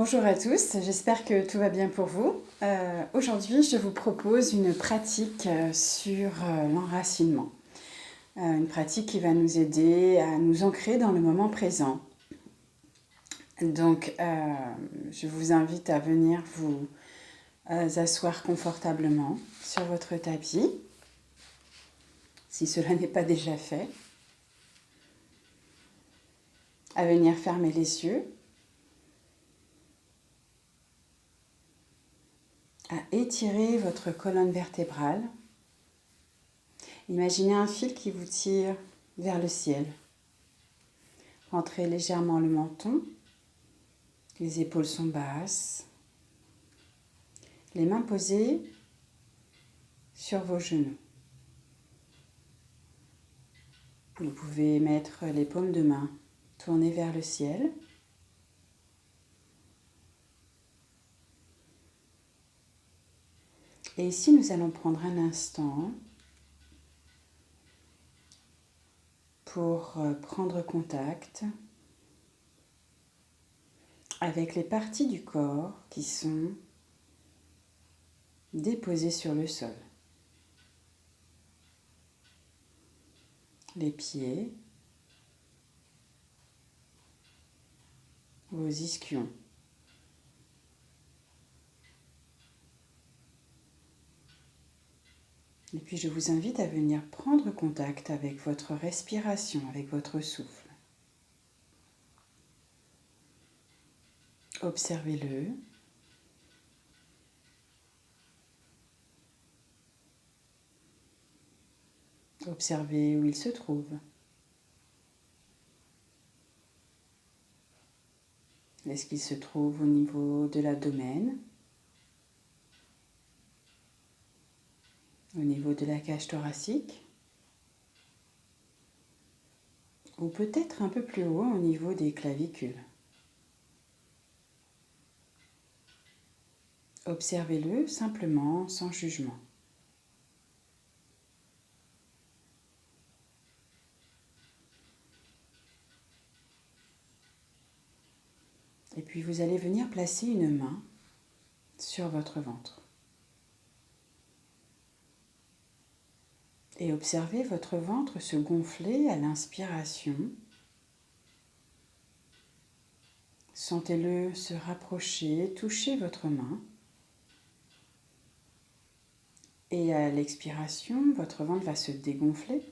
Bonjour à tous, j'espère que tout va bien pour vous. Aujourd'hui, je vous propose une pratique sur l'enracinement. Une pratique qui va nous aider à nous ancrer dans le moment présent. Donc, je vous invite à venir vous asseoir confortablement sur votre tapis, si cela n'est pas déjà fait. À venir fermer les yeux. À étirer votre colonne vertébrale. Imaginez un fil qui vous tire vers le ciel. Rentrez légèrement le menton. Les épaules sont basses. Les mains posées sur vos genoux. Vous pouvez mettre les paumes de main tournées vers le ciel. Et ici, nous allons prendre un instant pour prendre contact avec les parties du corps qui sont déposées sur le sol. Les pieds, vos ischions. Et puis je vous invite à venir prendre contact avec votre respiration, avec votre souffle. Observez-le. Observez où il se trouve. Est-ce qu'il se trouve au niveau de l'abdomen? Au niveau de la cage thoracique? Ou peut-être un peu plus haut au niveau des clavicules? Observez-le simplement, sans jugement. Et puis vous allez venir placer une main sur votre ventre. Et observez votre ventre se gonfler à l'inspiration. Sentez-le se rapprocher, toucher votre main. Et à l'expiration, votre ventre va se dégonfler.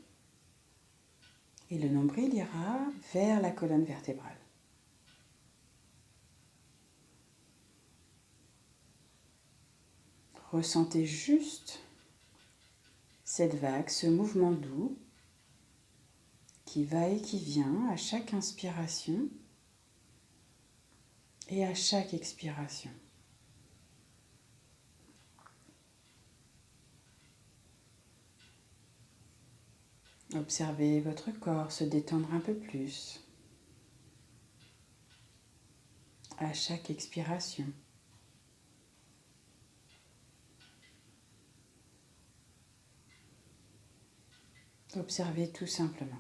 Et le nombril ira vers la colonne vertébrale. Ressentez juste cette vague, ce mouvement doux qui va et qui vient à chaque inspiration et à chaque expiration. Observez votre corps se détendre un peu plus à chaque expiration. Observez tout simplement.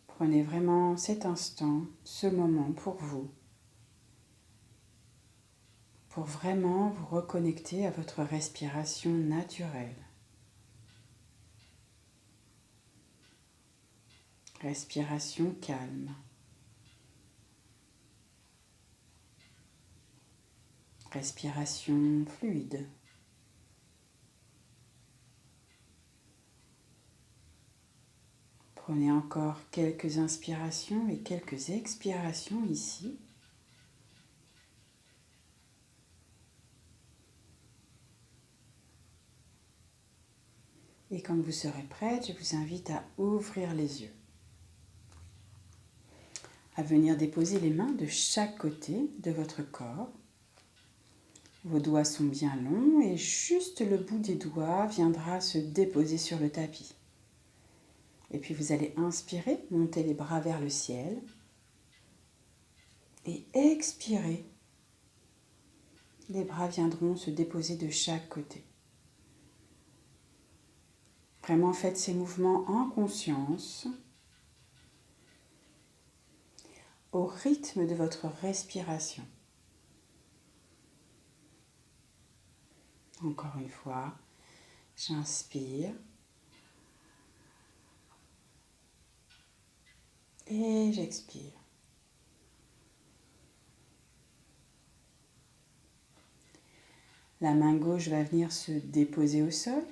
Prenez vraiment cet instant, ce moment pour vous, pour vraiment vous reconnecter à votre respiration naturelle. Respiration calme. Respiration fluide. Prenez encore quelques inspirations et quelques expirations ici. Et quand vous serez prête, je vous invite à ouvrir les yeux. À venir déposer les mains de chaque côté de votre corps. Vos doigts sont bien longs et juste le bout des doigts viendra se déposer sur le tapis. Et puis vous allez inspirer, monter les bras vers le ciel. Et expirer. les bras viendront se déposer de chaque côté. Vraiment faites ces mouvements en conscience, au rythme de votre respiration. Encore une fois, j'inspire et j'expire. La main gauche va venir se déposer au sol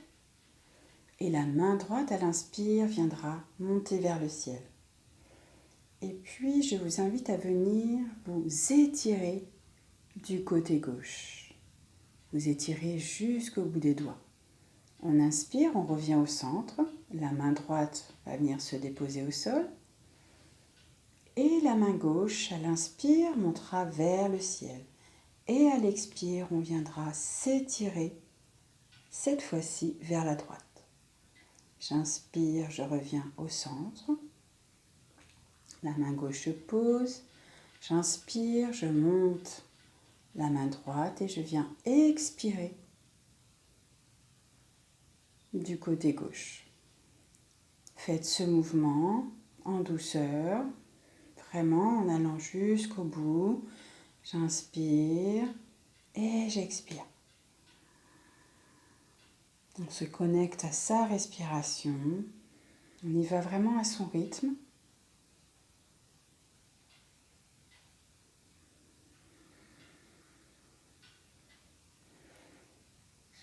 et la main droite à l'inspire viendra monter vers le ciel. Et puis je vous invite à venir vous étirer du côté gauche. Vous étirez jusqu'au bout des doigts. On inspire, on revient au centre. La main droite va venir se déposer au sol. Et la main gauche, à l'inspire, montera vers le ciel. Et à l'expire, on viendra s'étirer, cette fois-ci vers la droite. J'inspire, je reviens au centre. La main gauche se pose. J'inspire, je monte la main droite et je viens expirer du côté gauche. Faites ce mouvement en douceur, vraiment en allant jusqu'au bout. J'inspire et j'expire. On se connecte à sa respiration. On y va vraiment à son rythme.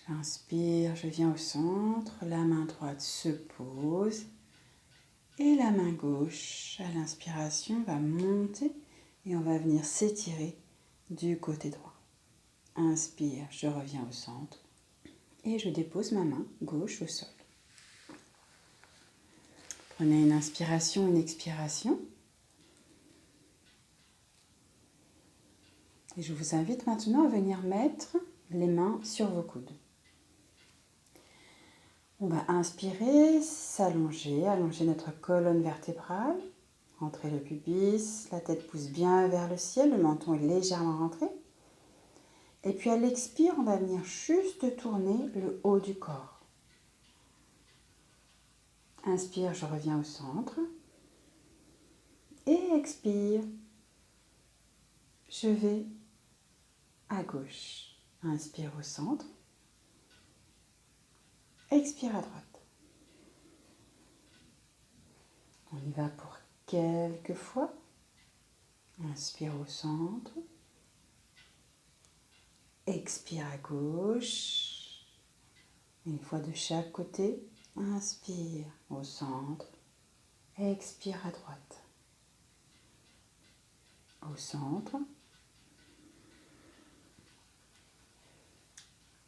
J'inspire, je viens au centre, la main droite se pose et la main gauche à l'inspiration va monter et on va venir s'étirer du côté droit. Inspire, je reviens au centre et je dépose ma main gauche au sol. Prenez une inspiration, une expiration. Et je vous invite maintenant à venir mettre les mains sur vos coudes. On va inspirer, s'allonger, allonger notre colonne vertébrale, rentrer le pubis, la tête pousse bien vers le ciel, le menton est légèrement rentré. Et puis à l'expire, on va venir juste tourner le haut du corps. Inspire, je reviens au centre. Et expire, je vais à gauche. Inspire au centre. Expire à droite. On y va pour quelques fois. Inspire au centre. Expire à gauche. Une fois de chaque côté. Inspire au centre. Expire à droite. Au centre.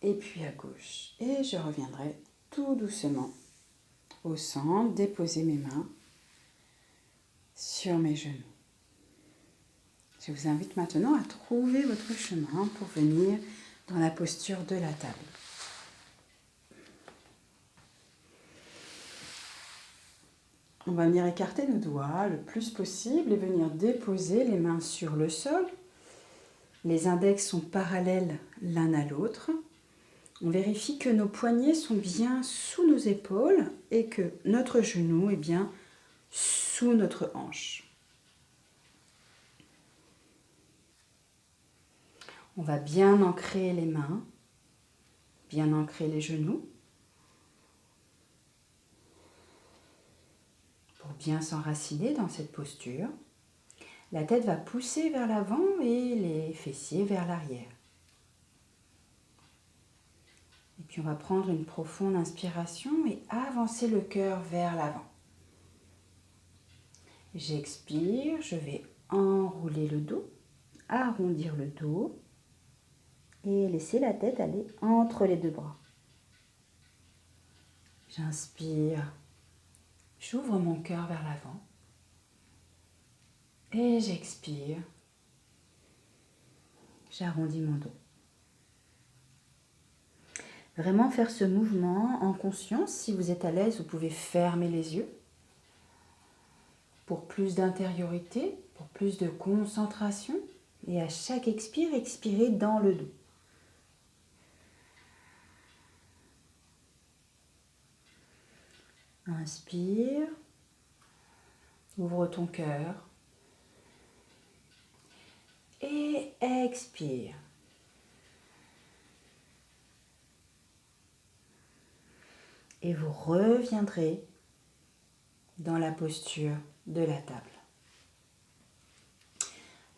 Et puis à gauche. Et je reviendrai tout doucement au centre, déposer mes mains sur mes genoux. Je vous invite maintenant à trouver votre chemin pour venir dans la posture de la table. On va venir écarter nos doigts le plus possible et venir déposer les mains sur le sol. Les index sont parallèles l'un à l'autre. On vérifie que nos poignets sont bien sous nos épaules et que notre genou est bien sous notre hanche. On va bien ancrer les mains, bien ancrer les genoux pour bien s'enraciner dans cette posture. La tête va pousser vers l'avant et les fessiers vers l'arrière. Et puis on va prendre une profonde inspiration et avancer le cœur vers l'avant. J'expire, je vais enrouler le dos, arrondir le dos et laisser la tête aller entre les deux bras. J'inspire, j'ouvre mon cœur vers l'avant et j'expire, j'arrondis mon dos. Vraiment faire ce mouvement en conscience. Si vous êtes à l'aise, vous pouvez fermer les yeux. Pour plus d'intériorité, pour plus de concentration. Et à chaque expire, expirez dans le dos. Inspire. Ouvre ton cœur. Et expire. Et vous reviendrez dans la posture de la table.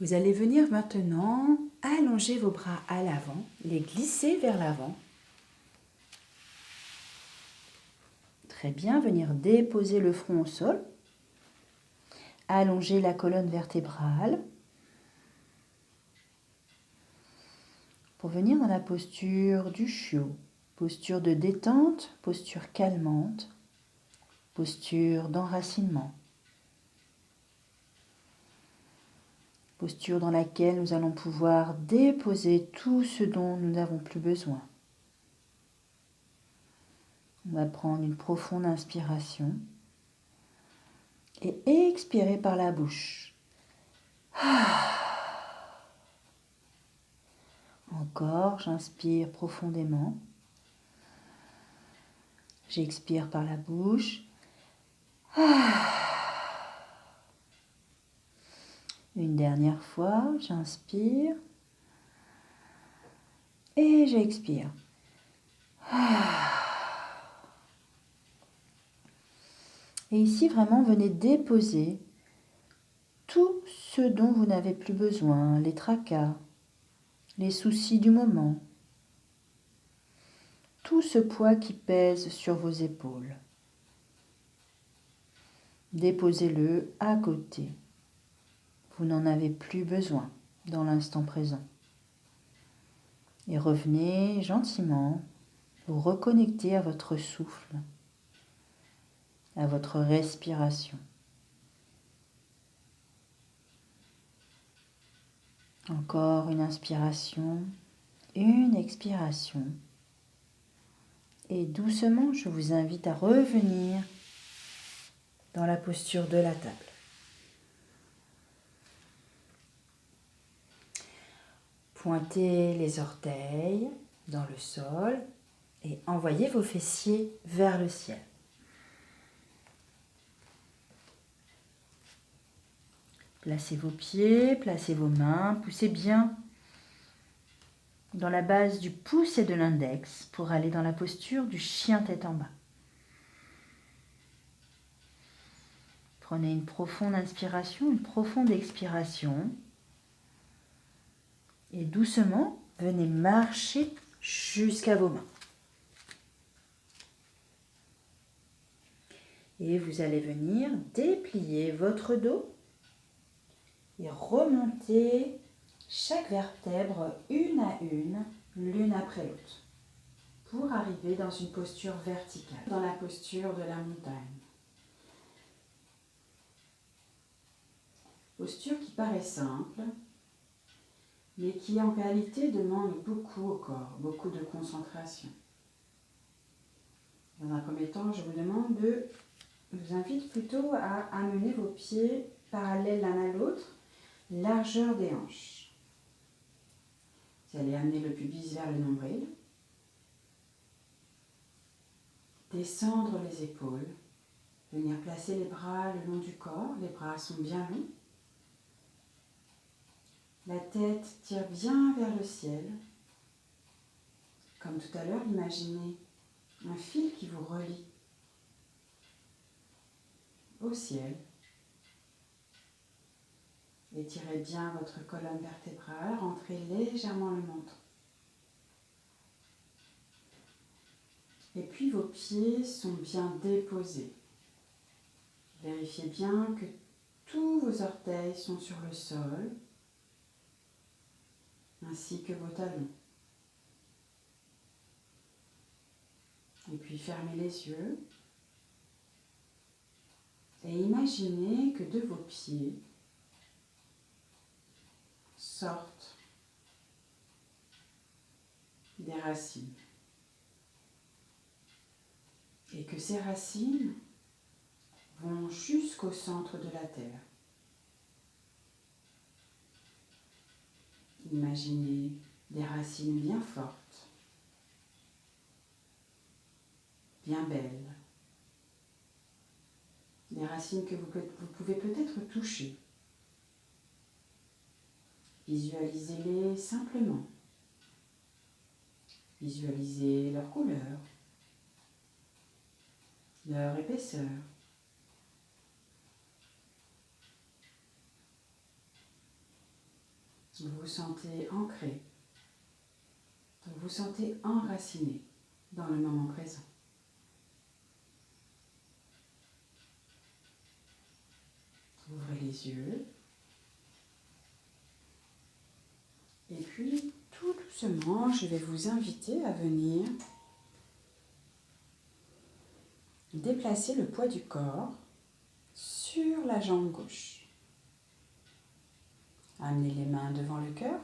Vous allez venir maintenant allonger vos bras à l'avant, les glisser vers l'avant. Très bien, venir déposer le front au sol. Allonger la colonne vertébrale. Pour venir dans la posture du chiot. Posture de détente, posture calmante, posture d'enracinement. Posture dans laquelle nous allons pouvoir déposer tout ce dont nous n'avons plus besoin. On va prendre une profonde inspiration et expirer par la bouche. Encore, j'inspire profondément. J'expire par la bouche. Une dernière fois, j'inspire et j'expire. Et ici, vraiment, venez déposer tout ce dont vous n'avez plus besoin, les tracas, les soucis du moment, tout ce poids qui pèse sur vos épaules. Déposez-le à côté. Vous n'en avez plus besoin dans l'instant présent. Et revenez gentiment vous reconnecter à votre souffle, à votre respiration. Encore une inspiration, une expiration. Et doucement, je vous invite à revenir dans la posture de la table. Pointez les orteils dans le sol et envoyez vos fessiers vers le ciel. Placez vos pieds, placez vos mains, poussez bien dans la base du pouce et de l'index pour aller dans la posture du chien tête en bas. Prenez une profonde inspiration, une profonde expiration. Et doucement, venez marcher jusqu'à vos mains. Et vous allez venir déplier votre dos et remonter chaque vertèbre une à une, l'une après l'autre, pour arriver dans une posture verticale, dans la posture de la montagne. Posture qui paraît simple, mais qui en réalité demande beaucoup au corps, beaucoup de concentration. Dans un premier temps, je vous invite plutôt à amener vos pieds parallèles l'un à l'autre, largeur des hanches. Vous allez amener le pubis vers le nombril, descendre les épaules, venir placer les bras le long du corps, les bras sont bien longs. La tête tire bien vers le ciel. Comme tout à l'heure, imaginez un fil qui vous relie au ciel. Étirez bien votre colonne vertébrale, rentrez légèrement le menton. Et puis vos pieds sont bien déposés. Vérifiez bien que tous vos orteils sont sur le sol, ainsi que vos talons. Et puis fermez les yeux et imaginez que de vos pieds sortent des racines. Et que ces racines vont jusqu'au centre de la terre. Imaginez des racines bien fortes, bien belles, des racines que vous pouvez peut-être toucher. Visualisez-les simplement. Visualisez leur couleur, leur épaisseur. Vous vous sentez ancré, vous vous sentez enraciné dans le moment présent. Ouvrez les yeux. Et puis, tout doucement, je vais vous inviter à venir déplacer le poids du corps sur la jambe gauche. Amenez les mains devant le cœur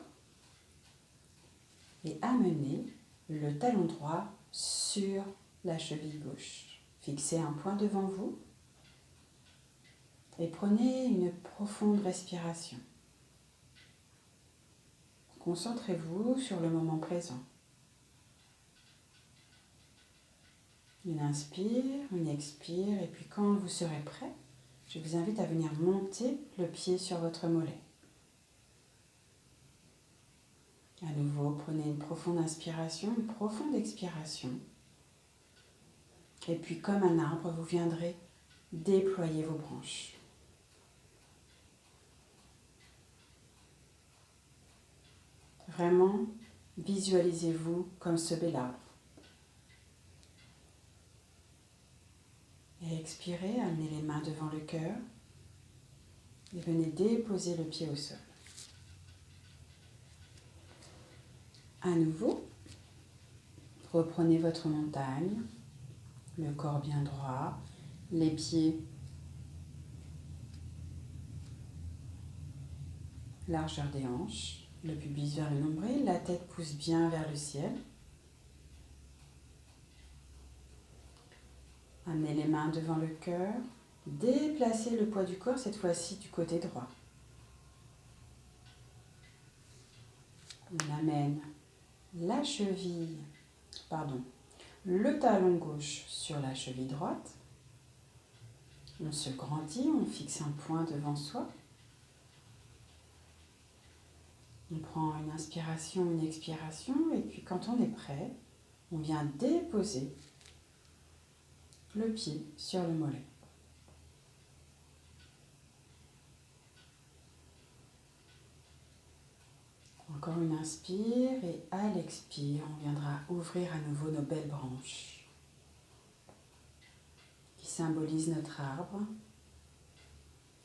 et amenez le talon droit sur la cheville gauche. Fixez un point devant vous et prenez une profonde respiration. Concentrez-vous sur le moment présent. Une inspire, une expire, et puis quand vous serez prêt, je vous invite à venir monter le pied sur votre mollet. À nouveau, prenez une profonde inspiration, une profonde expiration. Et puis comme un arbre, vous viendrez déployer vos branches. Vraiment, visualisez-vous comme ce bel arbre. Et expirez, amenez les mains devant le cœur et venez déposer le pied au sol. À nouveau, reprenez votre montagne, le corps bien droit, les pieds largeur des hanches, le pubis vers le nombril, la tête pousse bien vers le ciel. Amenez les mains devant le cœur, déplacez le poids du corps, cette fois-ci du côté droit. On amène le talon gauche sur la cheville droite. On se grandit, on fixe un point devant soi. On prend une inspiration, une expiration, et puis quand on est prêt, on vient déposer le pied sur le mollet. Encore une inspire et à l'expire, on viendra ouvrir à nouveau nos belles branches qui symbolisent notre arbre.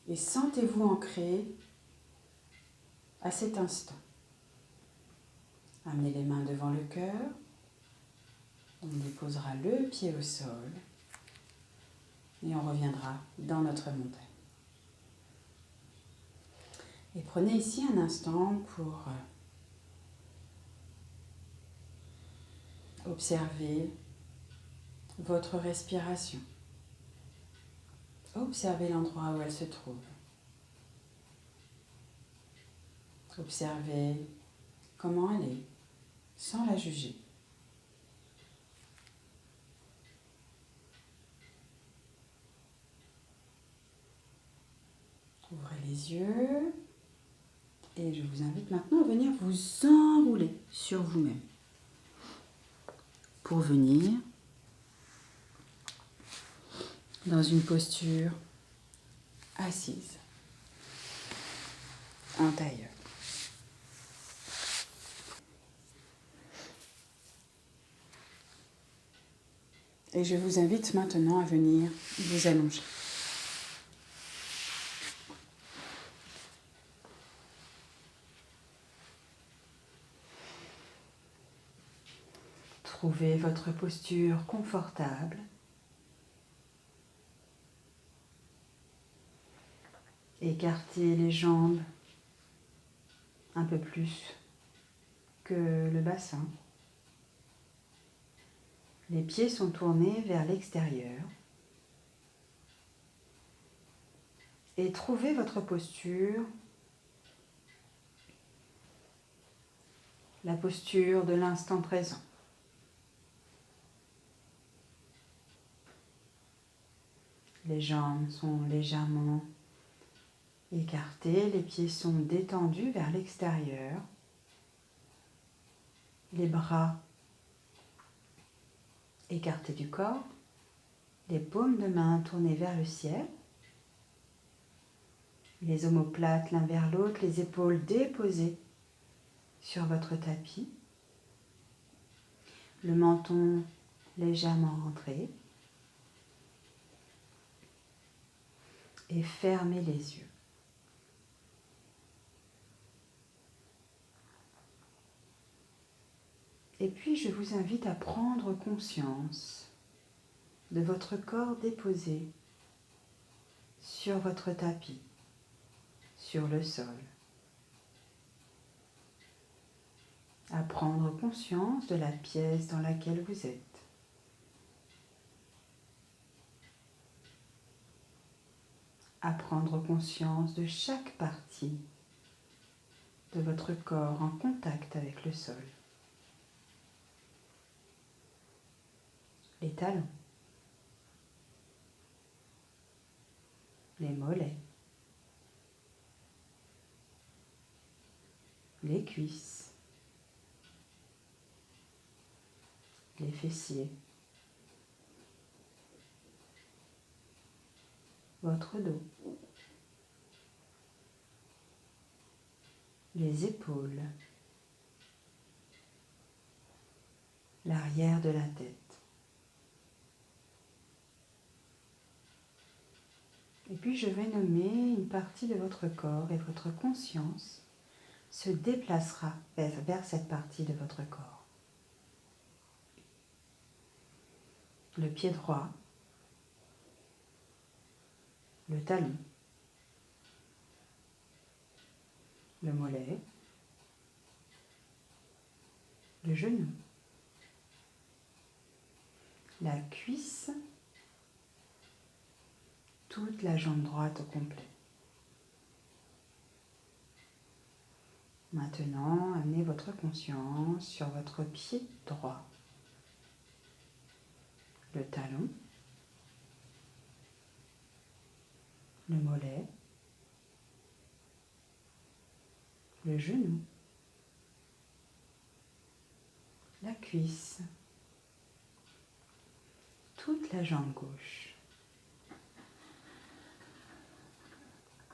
Et sentez-vous ancré à cet instant. Amenez les mains devant le cœur. On déposera le pied au sol et on reviendra dans notre montagne. Et prenez ici un instant pour observer votre respiration. Observez l'endroit où elle se trouve. Observez comment elle est, sans la juger. Ouvrez les yeux et je vous invite maintenant à venir vous enrouler sur vous-même pour venir dans une posture assise, en tailleur. Et je vous invite maintenant à venir vous allonger. Trouvez votre posture confortable. Écartez les jambes un peu plus que le bassin. Les pieds sont tournés vers l'extérieur. Et trouvez votre posture, la posture de l'instant présent. Les jambes sont légèrement écartées, les pieds sont détendus vers l'extérieur. Les bras écartés du corps, les paumes de main tournées vers le ciel. Les omoplates l'un vers l'autre, les épaules déposées sur votre tapis. Le menton légèrement rentré. Et fermez les yeux. Et puis je vous invite à prendre conscience de votre corps déposé sur votre tapis, sur le sol. À prendre conscience de la pièce dans laquelle vous êtes. À prendre conscience de chaque partie de votre corps en contact avec le sol. Les talons, les mollets, les cuisses, les fessiers, votre dos, les épaules, l'arrière de la tête. Et puis je vais nommer une partie de votre corps et votre conscience se déplacera vers cette partie de votre corps. Le pied droit, le talon, le mollet, le genou, la cuisse, toute la jambe droite au complet. Maintenant, amenez votre conscience sur votre pied droit, le talon, le mollet, le genou, la cuisse, toute la jambe gauche.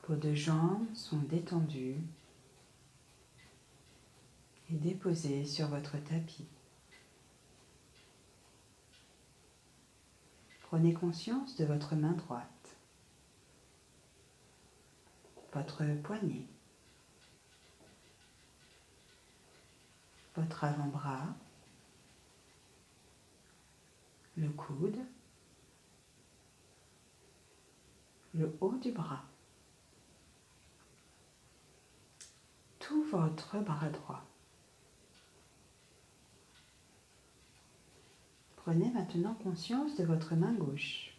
Vos deux jambes sont détendues et déposées sur votre tapis. Prenez conscience de votre main droite, votre poignet, votre avant-bras, le coude, le haut du bras, tout votre bras droit. Prenez maintenant conscience de votre main gauche,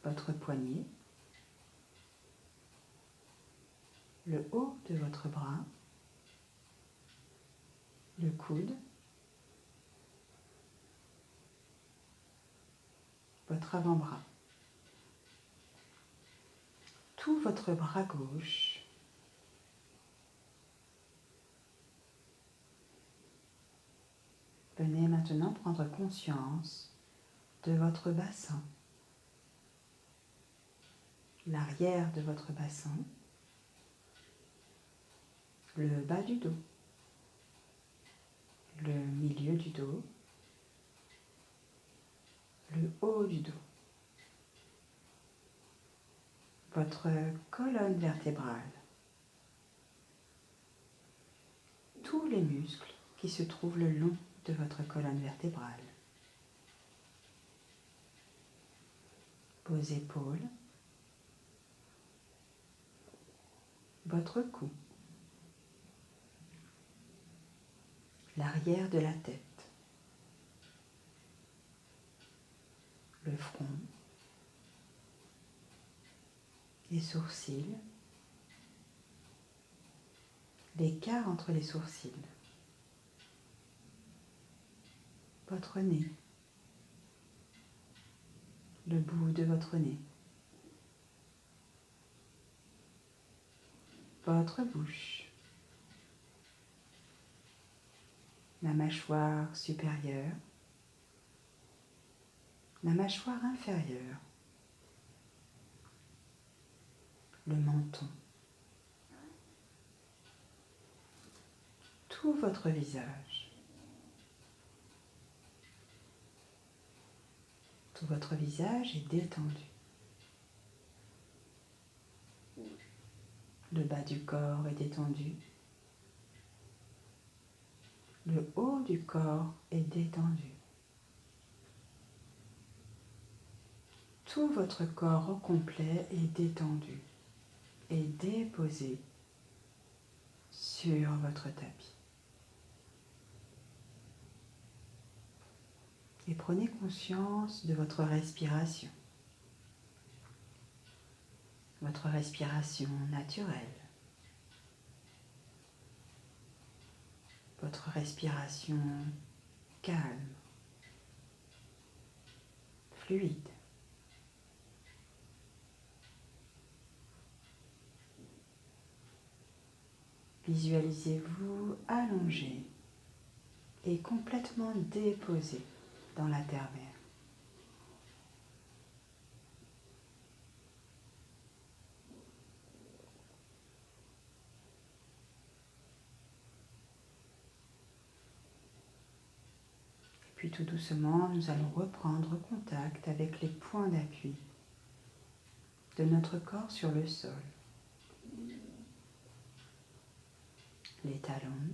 votre poignet, le haut de votre bras, le coude, votre avant-bras, tout votre bras gauche. Venez maintenant prendre conscience de votre bassin, l'arrière de votre bassin, le bas du dos, le milieu du dos, le haut du dos, votre colonne vertébrale, tous les muscles qui se trouvent le long de votre colonne vertébrale, vos épaules, votre cou, l'arrière de la tête, le front, les sourcils, l'écart entre les sourcils, votre nez, le bout de votre nez, votre bouche, la mâchoire supérieure, la mâchoire inférieure, le menton, tout votre visage. Tout votre visage est détendu. Le bas du corps est détendu. Le haut du corps est détendu. Tout votre corps au complet est détendu et déposé sur votre tapis. Et prenez conscience de votre respiration naturelle, votre respiration calme, fluide. Visualisez-vous allongé et complètement déposé dans la terre-mère. Puis tout doucement, nous allons reprendre contact avec les points d'appui de notre corps sur le sol. Les talons,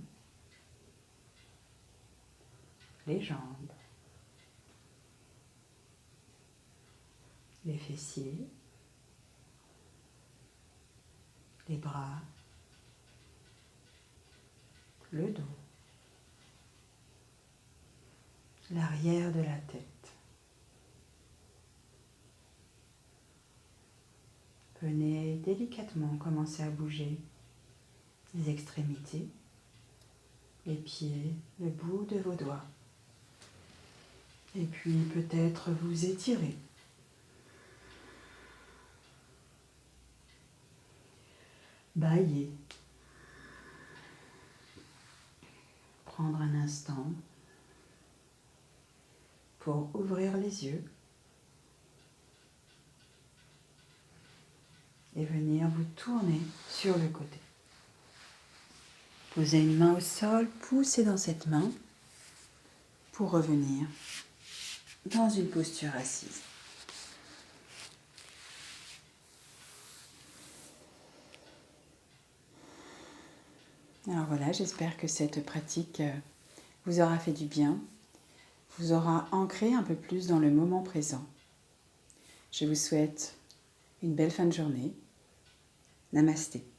les jambes, les fessiers, les bras, le dos, l'arrière de la tête. Venez délicatement commencer à bouger les extrémités, les pieds, le bout de vos doigts. Et puis peut-être vous étirer. Bâiller. Prendre un instant pour ouvrir les yeux et venir vous tourner sur le côté. Posez une main au sol, poussez dans cette main pour revenir dans une posture assise. Alors voilà, j'espère que cette pratique vous aura fait du bien, vous aura ancré un peu plus dans le moment présent. Je vous souhaite une belle fin de journée. Namasté.